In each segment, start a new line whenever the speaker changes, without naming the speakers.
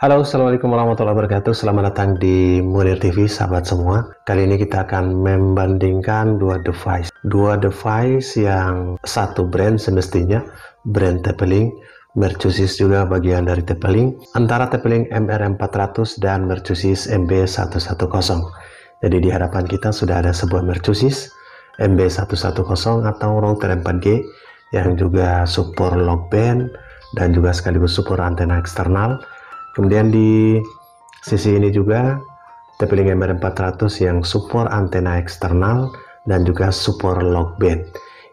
Halo, Assalamualaikum warahmatullahi wabarakatuh. Selamat datang di Munir TV, sahabat semua. Kali ini kita akan membandingkan dua device. Dua device yang satu brand semestinya, brand TP-Link, Mercusis juga bagian dari TP-Link, antara TP-Link MR400 dan Mercusis MB110. Jadi di hadapan kita sudah ada sebuah Mercusis MB110 atau router 4G yang juga support lock band dan juga sekaligus support antena eksternal. Kemudian di sisi ini juga TP-Link MR400 yang support antena eksternal dan juga support lock band.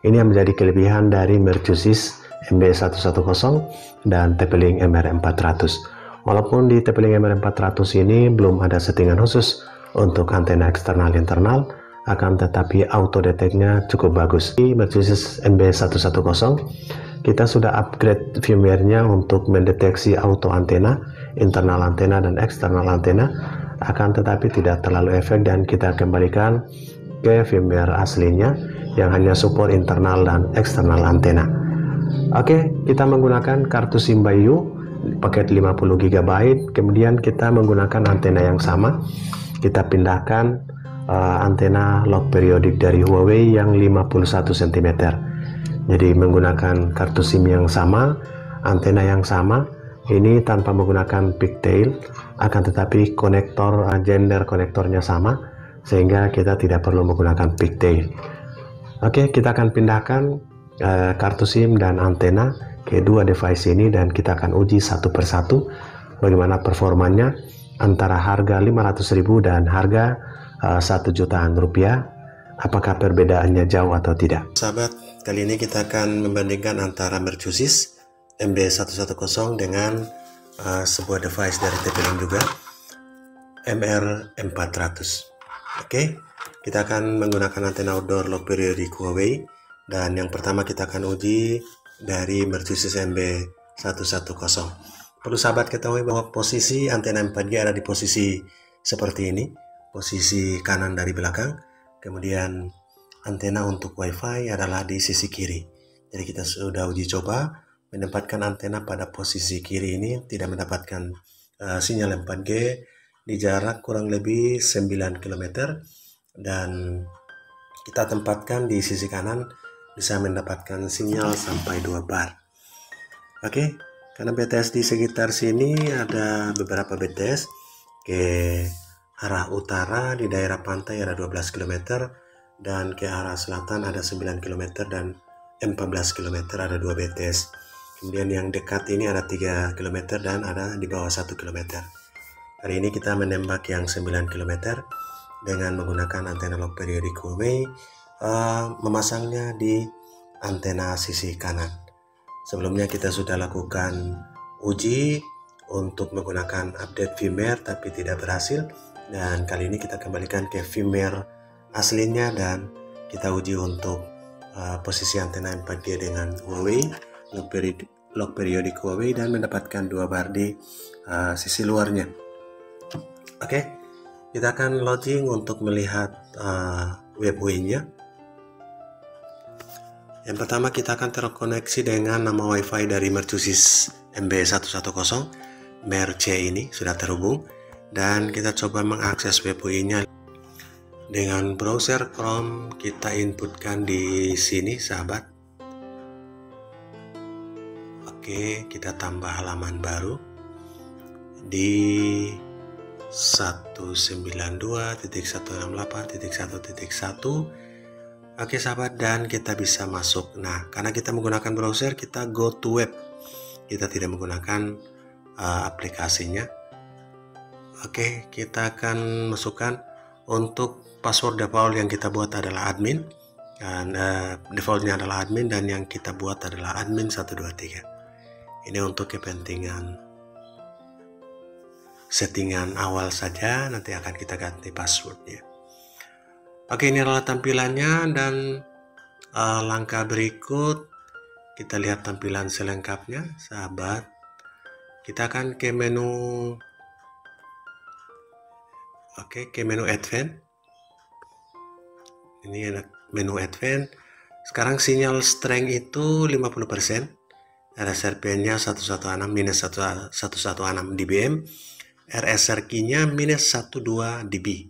Ini yang menjadi kelebihan dari Mercusis MB110 dan TP-Link MR400. Walaupun di TP-Link MR400 ini belum ada settingan khusus untuk antena eksternal internal, akan tetapi auto detect-nya cukup bagus. Di Mercusis MB110 kita sudah upgrade firmware-nya untuk mendeteksi auto antena, internal antena dan eksternal antena, akan tetapi tidak terlalu efek dan kita kembalikan ke firmware aslinya yang hanya support internal dan eksternal antena. Oke, kita menggunakan kartu SIM Bayu paket 50 GB, kemudian kita menggunakan antena yang sama. Kita pindahkan antena lock periodik dari Huawei yang 51 cm. Jadi menggunakan kartu SIM yang sama, antena yang sama, ini tanpa menggunakan pigtail, akan tetapi konektor gender konektornya sama, sehingga kita tidak perlu menggunakan pigtail. Oke, kita akan pindahkan kartu SIM dan antena ke dua device ini dan kita akan uji satu persatu bagaimana performanya antara harga 500.000 dan harga 1 jutaan rupiah. Apakah perbedaannya jauh atau tidak? Sahabat, kali ini kita akan membandingkan antara Mercusis MB110 dengan sebuah device dari TP-Link juga, MR400. Oke, kita akan menggunakan antena outdoor lock periodik Huawei, dan yang pertama kita akan uji dari Mercusis MB110. Perlu sahabat ketahui bahwa posisi antena 4G ada di posisi seperti ini, posisi kanan dari belakang. Kemudian antena untuk WiFi adalah di sisi kiri. Jadi kita sudah uji coba menempatkan antena pada posisi kiri ini, tidak mendapatkan sinyal 4G di jarak kurang lebih 9 km, dan kita tempatkan di sisi kanan bisa mendapatkan sinyal sampai 2 bar. Oke, karena BTS di sekitar sini ada beberapa BTS ke arah utara di daerah pantai ada 12 km, dan ke arah selatan ada 9 km, dan 14 km ada 2 BTS. Kemudian yang dekat ini ada 3 km dan ada di bawah 1 km. Hari ini kita menembak yang 9 km dengan menggunakan antena lock periodik Huawei, memasangnya di antena sisi kanan. Sebelumnya kita sudah lakukan uji untuk menggunakan update firmware tapi tidak berhasil, dan kali ini kita kembalikan ke firmware aslinya dan kita uji untuk posisi antena 4G dengan Huawei, lock periodik Huawei, dan mendapatkan 2 bar di sisi luarnya. Oke, kita akan loading untuk melihat web UI-nya. Yang pertama kita akan terkoneksi dengan nama WiFi dari Mercusis MB110, MerC ini sudah terhubung, dan kita coba mengakses web UI-nya dengan browser Chrome. Kita inputkan di sini, sahabat. Oke, kita tambah halaman baru di 192.168.1.1. Oke sahabat, dan kita bisa masuk. Nah, karena kita menggunakan browser, kita go to web, kita tidak menggunakan aplikasinya. Oke, kita akan masukkan untuk password default yang kita buat adalah admin, dan defaultnya adalah admin, dan yang kita buat adalah admin 123. Ini untuk kepentingan settingan awal saja, nanti akan kita ganti passwordnya. Oke, ini adalah tampilannya, dan langkah berikut kita lihat tampilan selengkapnya, sahabat. Kita akan ke menu, ke menu Advanced. Ini ada menu Advanced. Sekarang sinyal strength itu 50%, RSRP-nya 116 minus 116 dBm, RSRQ-nya minus 12 dB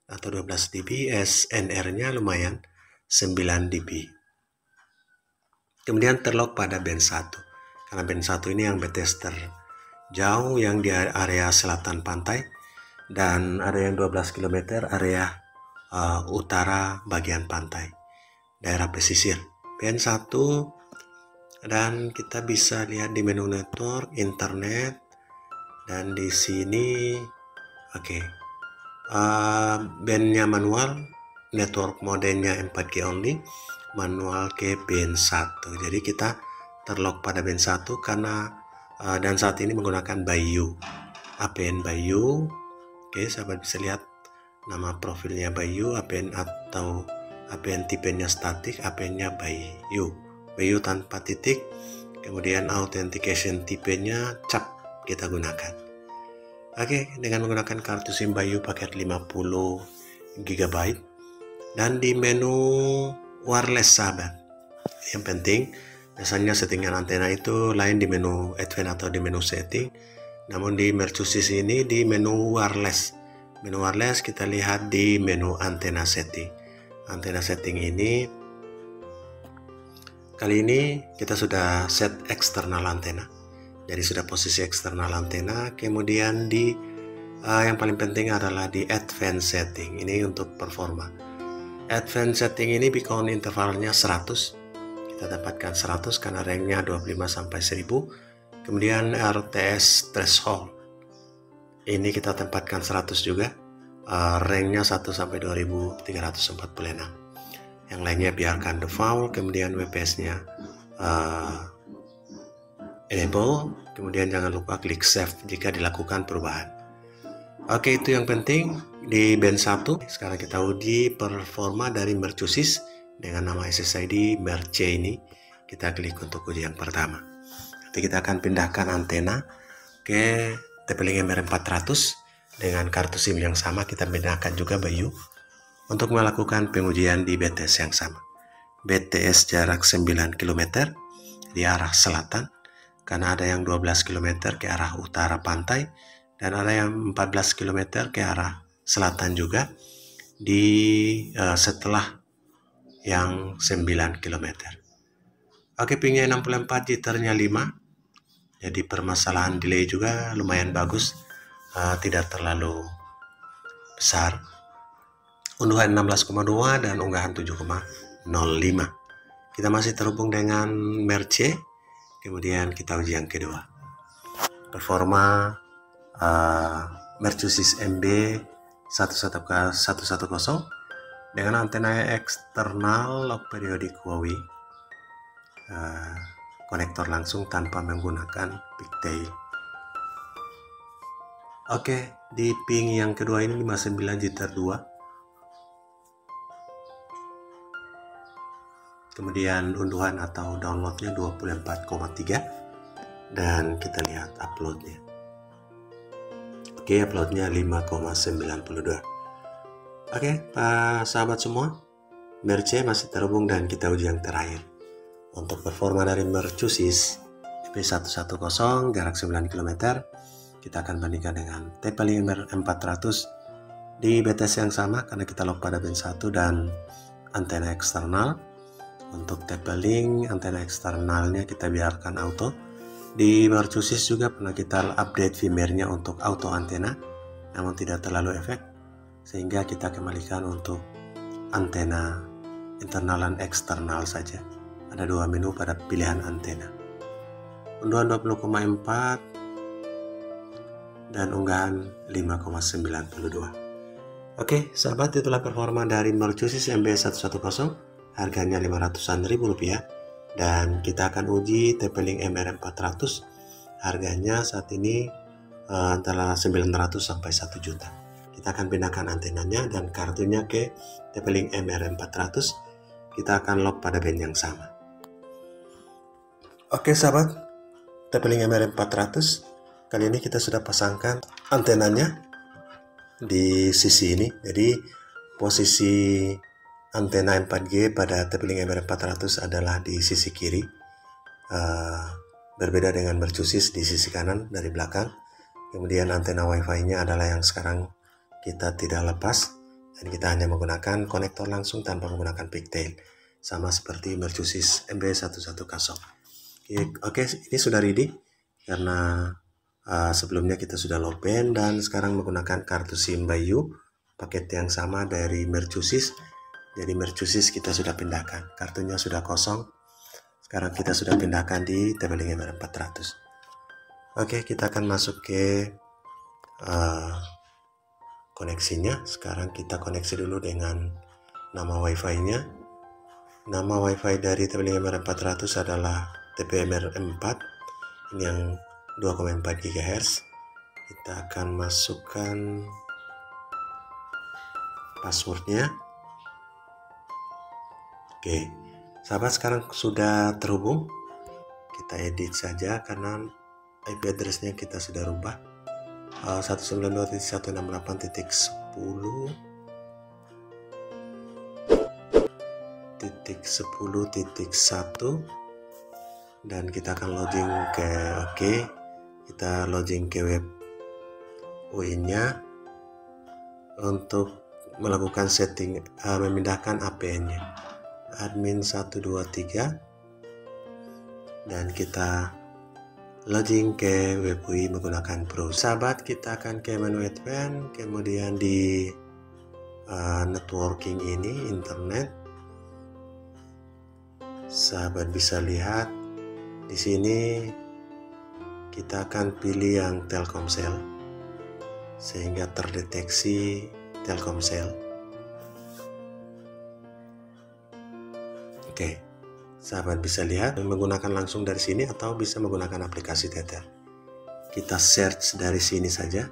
atau 12 dB, SNR-nya lumayan 9 dB. Kemudian terlock pada band 1, karena band 1 ini yang BTS terjauh, yang di area selatan pantai, dan ada yang 12 km area utara bagian pantai, daerah pesisir. Band 1, dan kita bisa lihat di menu network, internet, dan di sini bandnya manual, network modenya 4G only, manual ke band 1. Jadi kita terlock pada band 1 karena dan saat ini menggunakan Bayu, APN Bayu. Oke, sahabat bisa lihat nama profilnya Bayu, APN atau APN tipenya statik, APN-nya Bayu tanpa titik. Kemudian authentication tipenya cap kita gunakan. Oke, dengan menggunakan kartu SIM Bayu paket 50 GB. Dan di menu wireless, sahabat, yang penting biasanya settingan antena itu lain di menu advance atau di menu setting, namun di Mercusis ini di menu wireless. Menu wireless kita lihat di menu antena setting. Antena setting ini, kali ini kita sudah set eksternal antena, jadi sudah posisi eksternal antena. Kemudian di yang paling penting adalah di advanced setting, ini untuk performa. Advanced setting ini beacon intervalnya 100, kita dapatkan 100 karena ranknya 25 sampai 1000. Kemudian RTS threshold ini kita tempatkan 100 juga, ranknya 1 sampai 2346. Yang lainnya biarkan default. Kemudian WPS-nya enable. Kemudian jangan lupa klik save jika dilakukan perubahan. Oke, itu yang penting di band 1. Sekarang kita uji performa dari Mercusis dengan nama SSID Merce ini. Kita klik untuk uji yang pertama. Nanti kita akan pindahkan antena ke TP-Link MR400 dengan kartu SIM yang sama. Kita pindahkan juga Bayu untuk melakukan pengujian di BTS yang sama. BTS jarak 9 km di arah selatan, karena ada yang 12 km ke arah utara pantai, dan ada yang 14 km ke arah selatan juga setelah yang 9 km. Oke, pingnya 64, jitternya 5. Jadi permasalahan delay juga lumayan bagus, tidak terlalu besar. Unduhan 16,2 dan unggahan 7,05. Kita masih terhubung dengan Merce. Kemudian kita uji yang kedua. Performa Mercusis MB 110 dengan antena eksternal lock periodik Huawei, konektor langsung tanpa menggunakan pigtail. Oke, di ping yang kedua ini 59, jitter 2. Kemudian unduhan atau downloadnya 24,3, dan kita lihat uploadnya. Oke, uploadnya 5,92. Oke, sahabat semua, Merce masih terhubung dan kita uji yang terakhir. Untuk performa dari Mercusis P110 jarak 9 km, kita akan bandingkan dengan TP-Link MR400 di BTS yang sama karena kita lock pada band 1 dan antena eksternal. Untuk TP-Link antena eksternalnya kita biarkan auto. Di Mercusis juga pernah kita update firmware-nya untuk auto antena, namun tidak terlalu efek, sehingga kita kembalikan untuk antena internal dan eksternal saja. Ada 2 menu pada pilihan antena. Unduhan 20,4 dan unggahan 5,92. Oke, sahabat, itulah performa dari Mercusis MB110. Harganya 500-an ribu rupiah, dan kita akan uji TP-Link MR400. Harganya saat ini antara 900 sampai 1 juta. Kita akan pindahkan antenanya dan kartunya ke TP-Link MR400. Kita akan lock pada band yang sama. Oke, sahabat, TP-Link MR400 kali ini kita sudah pasangkan antenanya di sisi ini. Jadi posisi antena 4G pada TP-Link MR400 adalah di sisi kiri berbeda dengan mercusis di sisi kanan dari belakang. Kemudian antena wifi-nya adalah yang sekarang kita tidak lepas, dan kita hanya menggunakan konektor langsung tanpa menggunakan pigtail, sama seperti mercusis MB110. Oke, ini sudah ready karena sebelumnya kita sudah load band, dan sekarang menggunakan kartu SIM Bayu paket yang sama dari mercusis. Jadi mercusis kita sudah pindahkan, kartunya sudah kosong. Sekarang kita sudah pindahkan di TP-Link MR400. Oke, kita akan masuk ke koneksinya. Sekarang kita koneksi dulu dengan nama wifi-nya. Nama wifi dari TP-Link MR400 adalah TPMR4, ini yang 2,4 GHz. Kita akan masukkan passwordnya. Oke, sahabat, sekarang sudah terhubung. Kita edit saja karena IP address-nya kita sudah rubah. 192.168.10.10.1, dan kita akan login ke kita login ke web UIN-nya untuk melakukan setting, memindahkan APN-nya admin 123, dan kita login ke web UI menggunakan browser. Sahabat, kita akan ke menu advance, kemudian di networking ini, internet. Sahabat bisa lihat di sini kita akan pilih yang Telkomsel sehingga terdeteksi Telkomsel. Oke, sahabat bisa lihat menggunakan langsung dari sini atau bisa menggunakan aplikasi Tether. Kita search dari sini saja.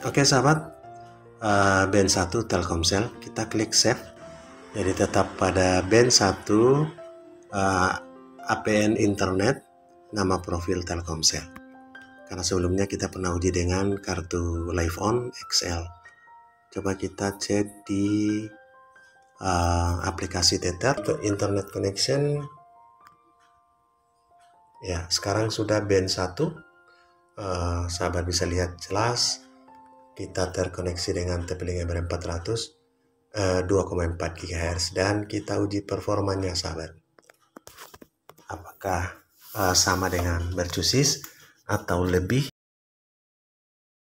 Oke sahabat, band 1 Telkomsel, kita klik save. Jadi tetap pada band 1 APN internet, nama profil Telkomsel. Karena sebelumnya kita pernah uji dengan kartu Live On XL. Coba kita cek di aplikasi Tether untuk internet connection. Ya, sekarang sudah band 1. Sahabat bisa lihat jelas kita terkoneksi dengan TP-Link MR400 2,4 GHz, dan kita uji performanya sahabat. Apakah sama dengan mercusis atau lebih?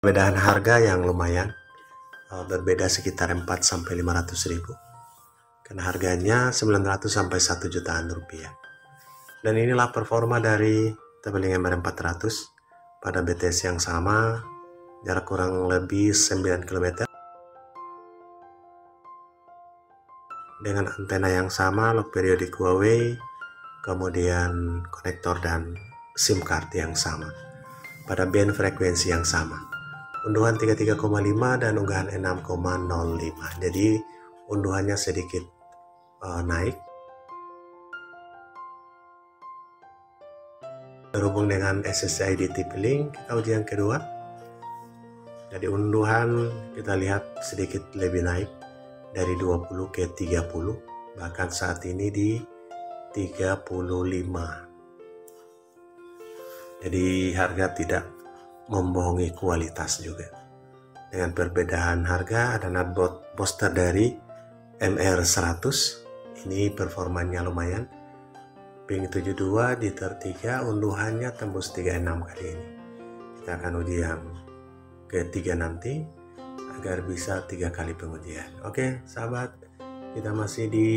Perbedaan harga yang lumayan, berbeda sekitar 400-500 ribu, karena harganya 900 sampai 1 jutaan rupiah. Dan inilah performa dari TP-Link MR400 pada BTS yang sama, jarak kurang lebih 9 km, dengan antena yang sama, lock periodik Huawei, kemudian konektor dan SIM card yang sama, pada band frekuensi yang sama. Unduhan 33,5 dan unggahan 6,05. Jadi unduhannya sedikit naik. Terhubung dengan SSID TP-Link, kita uji yang kedua. Jadi unduhan kita lihat sedikit lebih naik dari 20 ke 30, bahkan saat ini di 35. Jadi harga tidak membohongi kualitas juga. Dengan perbedaan harga, ada nutboard booster dari MR100. Ini performanya lumayan. Ping 72 di ter3, unduhannya tembus 36 kali ini. Kita akan uji yang ketiga nanti agar bisa 3 kali pengujian. Oke sahabat, kita masih di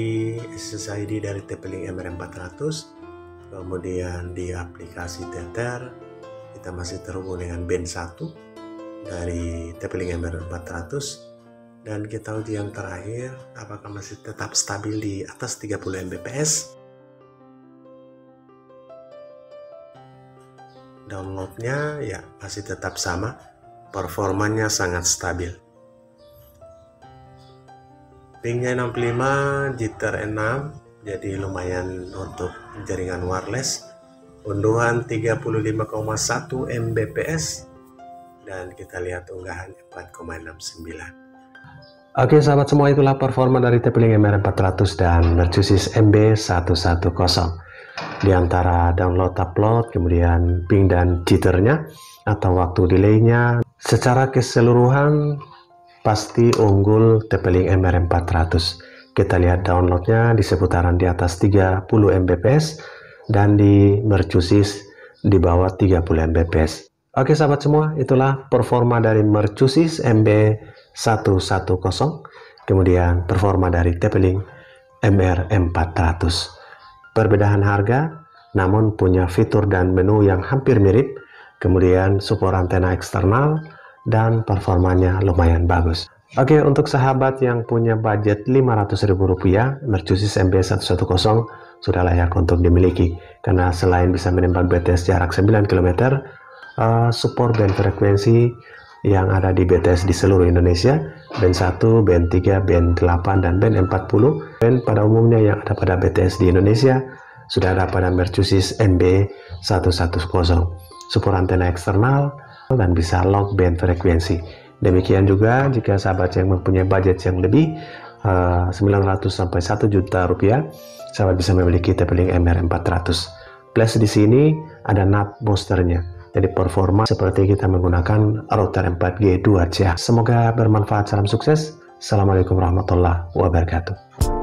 SSID dari TP-Link MR400, kemudian di aplikasi Tether kita masih terhubung dengan band 1 dari TP-Link MR400, dan kita uji yang terakhir apakah masih tetap stabil di atas 30 Mbps. Downloadnya ya masih tetap sama, performanya sangat stabil. Pingnya 65, jitter 6, jadi lumayan untuk jaringan wireless. Unduhan 35,1 Mbps, dan kita lihat unggahan 4,69. Oke sahabat semua, itulah performa dari TP-Link MR400 dan Mercusis MB110. Di antara download upload, kemudian ping dan jitternya atau waktu delaynya, secara keseluruhan pasti unggul TP-Link MR400. Kita lihat downloadnya di seputaran di atas 30 Mbps dan di Mercusis di bawah 30 Mbps. Oke sahabat semua, itulah performa dari Mercusis MB110, kemudian performa dari TP-Link MR400. Perbedaan harga, namun punya fitur dan menu yang hampir mirip, kemudian support antena eksternal, dan performanya lumayan bagus. Oke, untuk sahabat yang punya budget Rp500.000, Mercusis MB110 sudah layak untuk dimiliki, karena selain bisa menembak BTS jarak 9 km, support band frekuensi yang ada di BTS di seluruh Indonesia, band 1, band 3, band 8, dan band 40. Band pada umumnya yang ada pada BTS di Indonesia sudah ada pada Mercusis MB110. Support antena eksternal dan bisa lock band frekuensi. Demikian juga jika sahabat yang mempunyai budget yang lebih 900 sampai 1 juta rupiah, sahabat bisa memiliki TP-Link MR400. Plus di sini ada NAT boosternya. Jadi performa seperti kita menggunakan router 4G 2CH. Semoga bermanfaat. Salam sukses. Assalamualaikum warahmatullahi wabarakatuh.